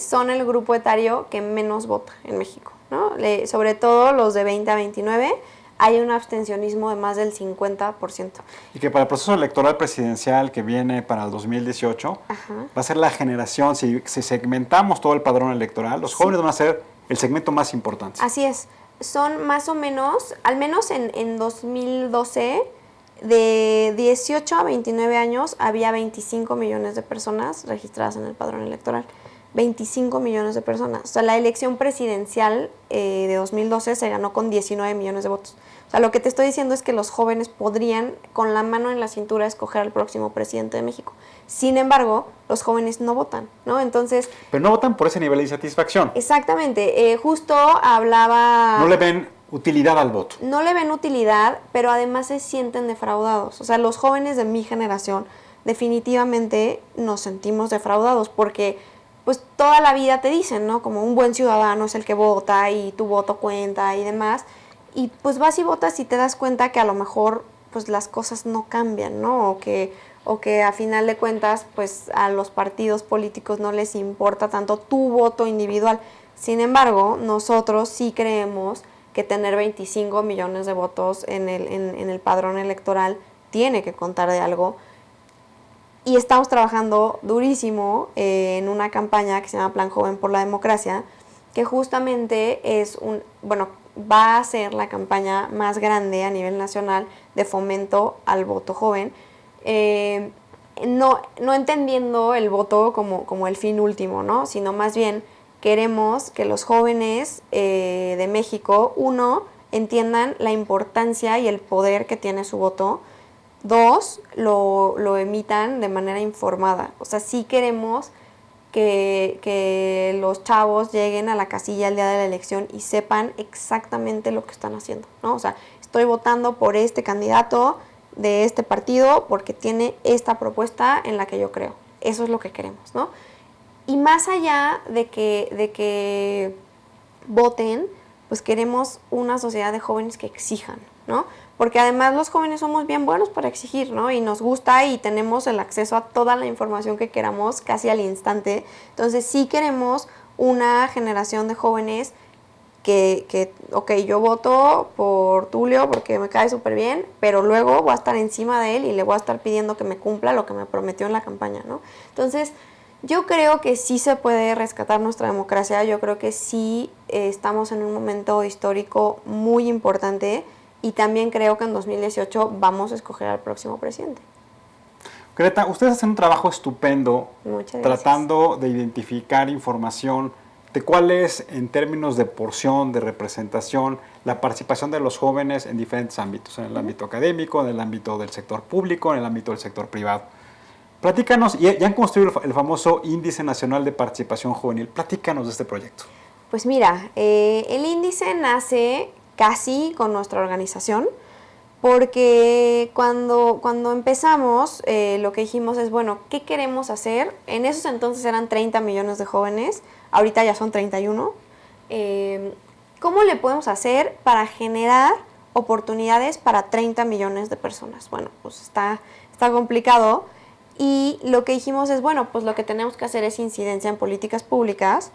son el grupo etario que menos vota en México, ¿no? Sobre todo los de 20 a 29, hay un abstencionismo de más del 50%. Y que para el proceso electoral presidencial que viene para el 2018, va a ser la generación, si segmentamos todo el padrón electoral, los jóvenes van a ser el segmento más importante. Así es. Son más o menos, al menos en 2012, de 18 a 29 años había 25 millones de personas registradas en el padrón electoral. 25 millones de personas. O sea, la elección presidencial de 2012 se ganó con 19 millones de votos. O sea, lo que te estoy diciendo es que los jóvenes podrían, con la mano en la cintura, escoger al próximo presidente de México. Sin embargo, los jóvenes no votan, ¿no? Entonces... Pero no votan por ese nivel de insatisfacción. Exactamente. Justo hablaba... No le ven utilidad al voto. No le ven utilidad, pero además se sienten defraudados. O sea, los jóvenes de mi generación definitivamente nos sentimos defraudados porque pues toda la vida te dicen, ¿no? Como un buen ciudadano es el que vota y tu voto cuenta y demás. Y pues vas y votas y te das cuenta que a lo mejor pues las cosas no cambian, ¿no? O que a final de cuentas pues a los partidos políticos no les importa tanto tu voto individual. Sin embargo, nosotros sí creemos que tener 25 millones de votos en el padrón electoral tiene que contar de algo. Y estamos trabajando durísimo en una campaña que se llama Plan Joven por la Democracia, que justamente va a ser la campaña más grande a nivel nacional de fomento al voto joven, no entendiendo el voto como el fin último, ¿no? Sino más bien queremos que los jóvenes de México, uno, entiendan la importancia y el poder que tiene su voto. Dos, lo emitan de manera informada. O sea, sí queremos que los chavos lleguen a la casilla el día de la elección y sepan exactamente lo que están haciendo, ¿no? O sea, estoy votando por este candidato de este partido porque tiene esta propuesta en la que yo creo. Eso es lo que queremos, ¿no? Y más allá de que voten, pues queremos una sociedad de jóvenes que exijan, ¿no? Porque además los jóvenes somos bien buenos para exigir, ¿no? Y nos gusta y tenemos el acceso a toda la información que queramos casi al instante. Entonces sí queremos una generación de jóvenes que yo voto por Tulio porque me cae súper bien, pero luego voy a estar encima de él y le voy a estar pidiendo que me cumpla lo que me prometió en la campaña, ¿no? Entonces yo creo que sí se puede rescatar nuestra democracia, yo creo que sí estamos en un momento histórico muy importante y también creo que en 2018 vamos a escoger al próximo presidente. Greta, ustedes hacen un trabajo estupendo Muchas gracias. tratando de identificar información de cuál es, en términos de porción, de representación, la participación de los jóvenes en diferentes ámbitos, en el ámbito académico, en el ámbito del sector público, en el ámbito del sector privado. Platícanos, ya han construido el famoso Índice Nacional de Participación Juvenil. Platícanos de este proyecto. Pues mira, el índice nace casi con nuestra organización, porque cuando empezamos, lo que dijimos es, bueno, ¿qué queremos hacer? En esos entonces eran 30 millones de jóvenes, ahorita ya son 31. ¿Cómo le podemos hacer para generar oportunidades para 30 millones de personas? Bueno, pues está complicado, y lo que dijimos es, bueno, pues lo que tenemos que hacer es incidencia en políticas públicas,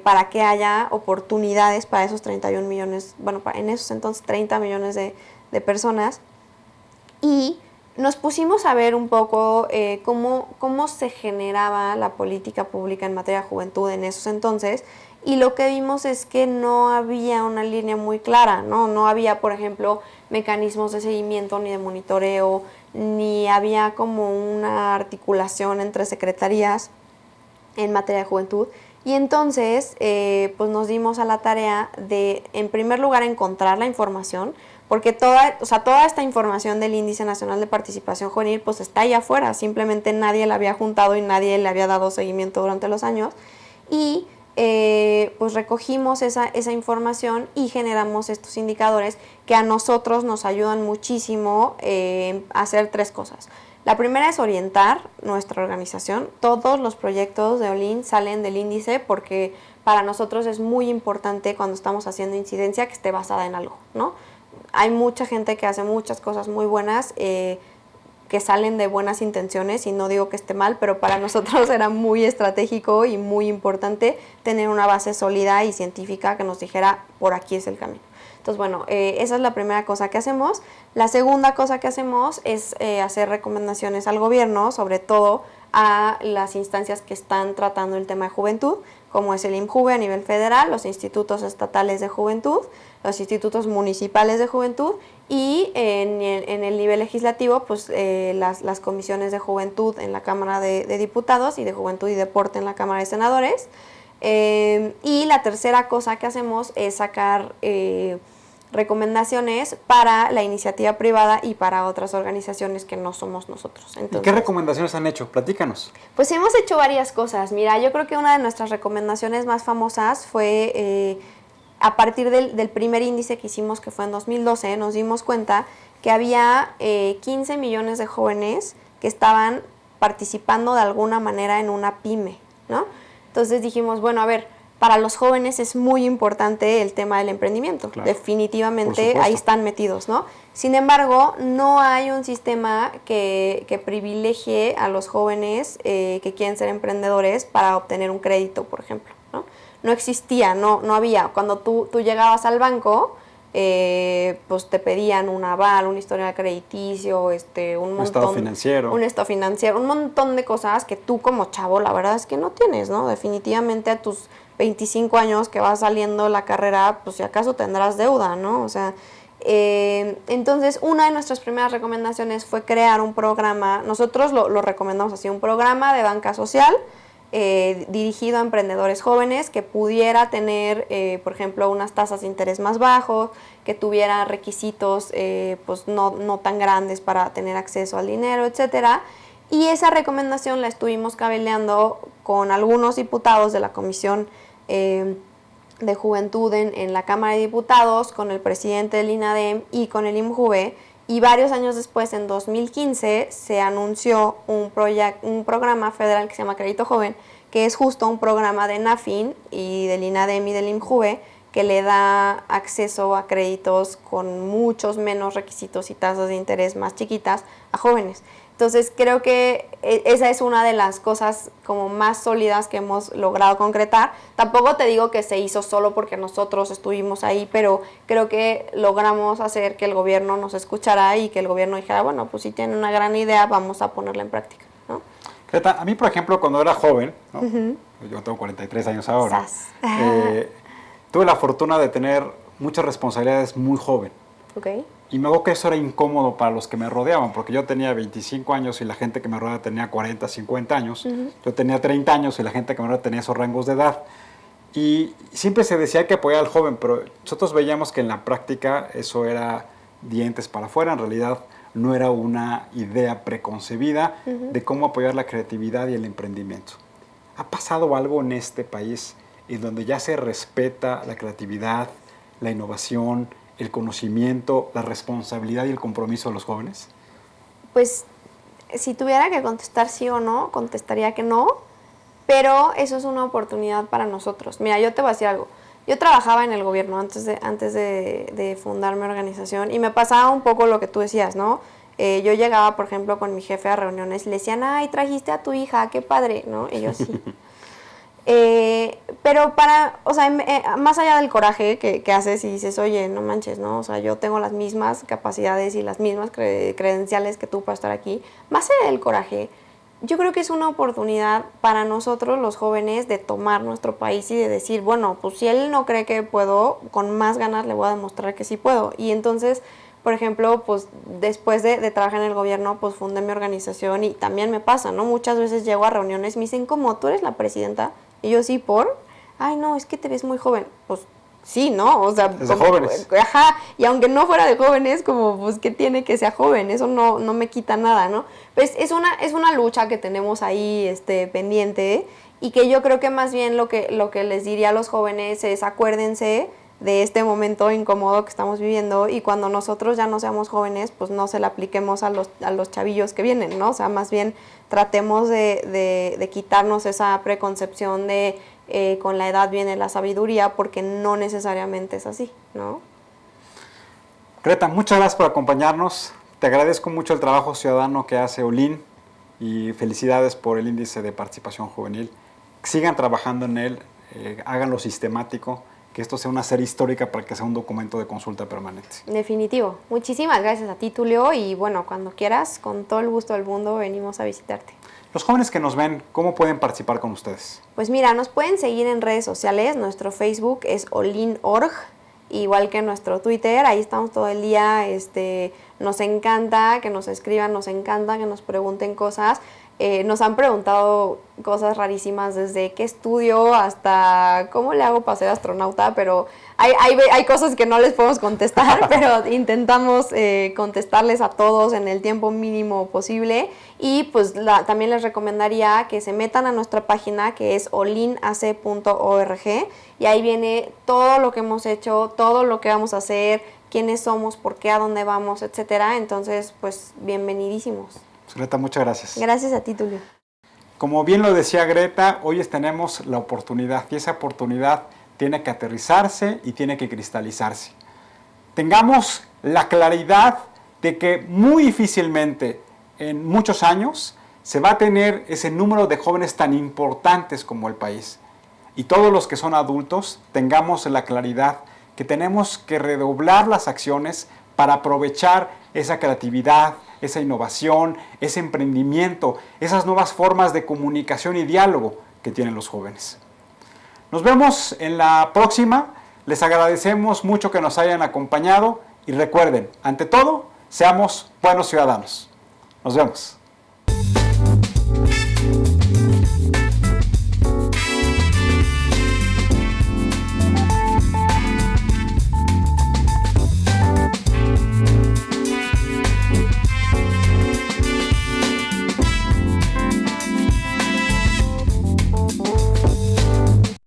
para que haya oportunidades para esos 31 millones, bueno, en esos entonces 30 millones de personas. Y nos pusimos a ver un poco cómo se generaba la política pública en materia de juventud en esos entonces, y lo que vimos es que no había una línea muy clara, no había, por ejemplo, mecanismos de seguimiento ni de monitoreo, ni había como una articulación entre secretarías en materia de juventud. Y entonces, pues nos dimos a la tarea de, en primer lugar, encontrar la información, porque toda esta información del Índice Nacional de Participación Juvenil, pues está allá afuera, simplemente nadie la había juntado y nadie le había dado seguimiento durante los años. Y pues recogimos esa información y generamos estos indicadores que a nosotros nos ayudan muchísimo a hacer tres cosas. La primera es orientar nuestra organización. Todos los proyectos de Olin salen del índice porque para nosotros es muy importante, cuando estamos haciendo incidencia, que esté basada en algo, ¿no? Hay mucha gente que hace muchas cosas muy buenas, que salen de buenas intenciones, y no digo que esté mal, pero para nosotros era muy estratégico y muy importante tener una base sólida y científica que nos dijera, por aquí es el camino. Entonces, bueno, esa es la primera cosa que hacemos. La segunda cosa que hacemos es hacer recomendaciones al gobierno, sobre todo a las instancias que están tratando el tema de juventud, como es el IMJUVE a nivel federal, los institutos estatales de juventud, los institutos municipales de juventud, y en el nivel legislativo, pues las comisiones de juventud en la Cámara de Diputados y de Juventud y Deporte en la Cámara de Senadores. Y la tercera cosa que hacemos es sacar recomendaciones para la iniciativa privada y para otras organizaciones que no somos nosotros. Entonces, ¿y qué recomendaciones han hecho? Platícanos. Pues hemos hecho varias cosas. Mira, yo creo que una de nuestras recomendaciones más famosas fue, a partir del primer índice que hicimos, que fue en 2012, nos dimos cuenta que había 15 millones de jóvenes que estaban participando de alguna manera en una pyme, ¿no? Entonces dijimos, bueno, a ver, para los jóvenes es muy importante el tema del emprendimiento. Claro. Definitivamente ahí están metidos, ¿no? Sin embargo, no hay un sistema que privilegie a los jóvenes que quieren ser emprendedores para obtener un crédito, por ejemplo, ¿no? No existía, no había. Cuando tú llegabas al banco, pues te pedían un aval, un historial crediticio, un estado financiero, un montón de cosas que tú como chavo la verdad es que no tienes, ¿no? Definitivamente a tus 25 años que vas saliendo la carrera, pues si acaso tendrás deuda, ¿no? O sea, entonces una de nuestras primeras recomendaciones fue crear un programa. Nosotros lo recomendamos así, un programa de banca social dirigido a emprendedores jóvenes que pudiera tener, por ejemplo, unas tasas de interés más bajos, que tuviera requisitos pues no tan grandes para tener acceso al dinero, etcétera. Y esa recomendación la estuvimos cabeleando con algunos diputados de la Comisión de Juventud en la Cámara de Diputados, con el presidente del INADEM y con el IMJUVE, y varios años después, en 2015, se anunció un programa federal que se llama Crédito Joven, que es justo un programa de NAFIN y del INADEM y del IMJUVE, que le da acceso a créditos con muchos menos requisitos y tasas de interés más chiquitas a jóvenes. Entonces creo que esa es una de las cosas como más sólidas que hemos logrado concretar. Tampoco te digo que se hizo solo porque nosotros estuvimos ahí, pero creo que logramos hacer que el gobierno nos escuchara y que el gobierno dijera, bueno, pues si tienen una gran idea, vamos a ponerla en práctica, ¿no? Greta, a mí, por ejemplo, cuando era joven, ¿no? Yo tengo 43 años ahora, tuve la fortuna de tener muchas responsabilidades muy joven. Ok. Y me acuerdo que eso era incómodo para los que me rodeaban, porque yo tenía 25 años y la gente que me rodeaba tenía 40, 50 años. Yo tenía 30 años y la gente que me rodeaba tenía esos rangos de edad. Y siempre se decía que apoyar al joven, pero nosotros veíamos que en la práctica eso era dientes para afuera. En realidad no era una idea preconcebida de cómo apoyar la creatividad y el emprendimiento. ¿Ha pasado algo en este país en donde ya se respeta la creatividad, la innovación, el conocimiento, la responsabilidad y el compromiso de los jóvenes? Pues si tuviera que contestar sí o no, contestaría que no, pero eso es una oportunidad para nosotros. Mira, yo te voy a decir algo. Yo trabajaba en el gobierno antes de fundar mi organización y me pasaba un poco lo que tú decías, ¿no? Yo llegaba, por ejemplo, con mi jefe a reuniones y le decían, ay, trajiste a tu hija, qué padre, ¿no? Y yo sí. Pero o sea, más allá del coraje que haces y dices, oye, no manches, ¿no? O sea, yo tengo las mismas capacidades y las mismas credenciales que tú para estar aquí. Más allá del coraje, yo creo que es una oportunidad para nosotros los jóvenes de tomar nuestro país y de decir, bueno, pues si él no cree que puedo, con más ganas le voy a demostrar que sí puedo. Y entonces, por ejemplo, pues después de trabajar en el gobierno, pues fundé mi organización y también me pasa, ¿no? Muchas veces llego a reuniones y me dicen, ¿cómo? ¿Tú eres la presidenta? Y yo, sí, ¿por? Ay, no, es que te ves muy joven. Pues sí, ¿no? O sea, es de jóvenes. Ajá, y aunque no fuera de jóvenes, como, pues, ¿qué tiene que sea joven? Eso no me quita nada, ¿no? Pues es una lucha que tenemos ahí pendiente y que yo creo que más bien lo que les diría a los jóvenes es acuérdense de este momento incómodo que estamos viviendo y cuando nosotros ya no seamos jóvenes, pues no se la apliquemos a los chavillos que vienen, ¿no? O sea, más bien tratemos de quitarnos esa preconcepción de con la edad viene la sabiduría, porque no necesariamente es así, ¿no? Greta, muchas gracias por acompañarnos. Te agradezco mucho el trabajo ciudadano que hace Olin y felicidades por el índice de participación juvenil. Sigan trabajando en él, háganlo sistemático, que esto sea una serie histórica para que sea un documento de consulta permanente. Definitivo. Muchísimas gracias a ti, Tulio, y bueno, cuando quieras, con todo el gusto del mundo, venimos a visitarte. Los jóvenes que nos ven, ¿cómo pueden participar con ustedes? Pues mira, nos pueden seguir en redes sociales. Nuestro Facebook es olin.org, igual que nuestro Twitter. Ahí estamos todo el día. Nos encanta que nos escriban, nos encanta que nos pregunten cosas. Nos han preguntado cosas rarísimas, desde qué estudio hasta cómo le hago para ser astronauta, pero hay cosas que no les podemos contestar, pero intentamos contestarles a todos en el tiempo mínimo posible. Y pues también les recomendaría que se metan a nuestra página, que es olinac.org, y ahí viene todo lo que hemos hecho, todo lo que vamos a hacer, quiénes somos, por qué, a dónde vamos, etcétera. Entonces, pues bienvenidísimos. Greta, muchas gracias. Gracias a ti, Tulio. Como bien lo decía Greta, hoy tenemos la oportunidad y esa oportunidad tiene que aterrizarse y tiene que cristalizarse. Tengamos la claridad de que muy difícilmente en muchos años se va a tener ese número de jóvenes tan importantes como el país. Y todos los que son adultos tengamos la claridad que tenemos que redoblar las acciones para aprovechar esa creatividad, esa innovación, ese emprendimiento, esas nuevas formas de comunicación y diálogo que tienen los jóvenes. Nos vemos en la próxima. Les agradecemos mucho que nos hayan acompañado y recuerden, ante todo, seamos buenos ciudadanos. Nos vemos.